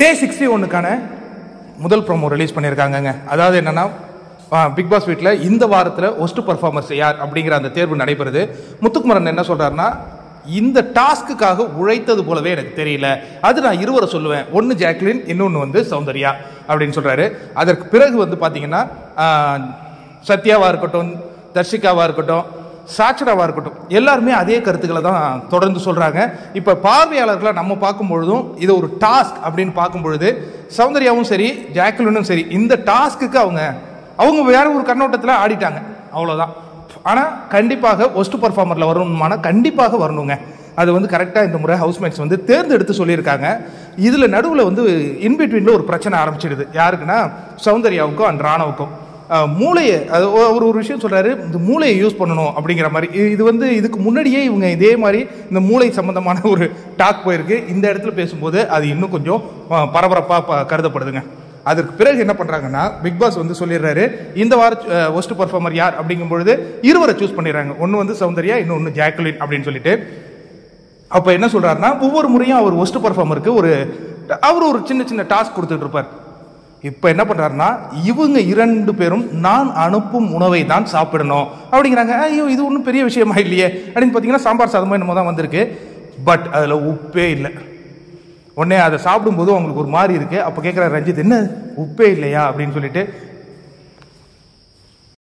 டே 61க்கான முதல் promo release பண்ணியிருக்காங்கங்க. அதாவது என்னன்னா, பிக் பாஸ் வீட்டில் இந்த வாரத்தில் ஒஸ்ட் பர்ஃபார்மர்ஸ் யார் அப்படிங்கிற அந்த தேர்வு நடைபெறுது. முத்துக்குமரன் என்ன சொல்கிறாருன்னா, இந்த டாஸ்க்குக்காக உழைத்தது போலவே எனக்கு தெரியல, அது நான் இருவரை சொல்லுவேன், ஒன்று ஜாக்லின், இன்னொன்று வந்து சௌந்தர்யா அப்படின்னு சொல்கிறாரு. அதற்கு பிறகு வந்து பார்த்தீங்கன்னா, சத்யாவாக இருக்கட்டும், தர்ஷிகாவாக இருக்கட்டும், சாட்சராவாக இருக்கட்டும், எல்லாருமே அதே கருத்துக்களை தான் தொடர்ந்து சொல்கிறாங்க. இப்போ பார்வையாளர்களை நம்ம பார்க்கும்பொழுதும் இது ஒரு டாஸ்க் அப்படின்னு பார்க்கும்பொழுது சௌந்தர்யாவும் சரி ஜாக்லினும் சரி இந்த டாஸ்க்குக்கு அவங்க வேற ஒரு கண்ணோட்டத்தில் ஆடிட்டாங்க, அவ்வளோதான். ஆனால் கண்டிப்பாக ஒஸ்ட் பர்ஃபார்மரில் வரணுமானா கண்டிப்பாக வரணுங்க. அது வந்து கரெக்டாக இந்த முறை ஹவுஸ்மேட்ஸ் வந்து தேர்ந்தெடுத்து சொல்லியிருக்காங்க. இதில் நடுவில் வந்து இன்பிட்வீனில் ஒரு பிரச்சனை ஆரம்பிச்சிடுது. யாருக்குன்னா சௌந்தர்யாவுக்கும் அண்ட் ராணவுக்கும். மூளையை அவர் ஒரு விஷயம் சொல்கிறாரு, இந்த மூளையை யூஸ் பண்ணணும் அப்படிங்கிற மாதிரி. இது வந்து இதுக்கு முன்னாடியே இவங்க இதே மாதிரி இந்த மூளை சம்மந்தமான ஒரு டாக் போயிருக்கு. இந்த இடத்துல பேசும்போது அது இன்னும் கொஞ்சம் பரபரப்பாக கருதப்படுதுங்க. அதற்கு பிறகு என்ன பண்ணுறாங்கன்னா, பிக் பாஸ் வந்து சொல்லிடுறாரு, இந்த வாரம் ஒஸ்ட் பர்ஃபார்மர் யார் அப்படிங்கும்பொழுது இருவரை சூஸ் பண்ணிடுறாங்க. ஒன்று வந்து சௌந்தர்யா, இன்னொன்று ஜாக்லின் அப்படின்னு சொல்லிட்டு. அப்போ என்ன சொல்கிறாருன்னா, ஒவ்வொரு முறையும் அவர் ஒஸ்ட் பர்ஃபார்மருக்கு அவர் ஒரு சின்ன சின்ன டாஸ்க் கொடுத்துட்டு இருப்பார். இப்போ என்ன பண்ணுறாருன்னா, இவங்க 2 பேரும் நான் அனுப்பும் உணவை தான் சாப்பிடணும் அப்படிங்கிறாங்க. ஐயோ, இது ஒன்றும் பெரிய விஷயமா இல்லையே அப்படின்னு பார்த்தீங்கன்னா, சாம்பார் சாதமாக என்னமோ தான் வந்திருக்கு. பட் அதில் உப்பே இல்லை. உடனே அதை சாப்பிடும்போது அவங்களுக்கு ஒரு மாதிரி இருக்குது. அப்போ கேட்குறாரு ரஞ்சித், என்ன உப்பே இல்லையா அப்படின்னு சொல்லிட்டு.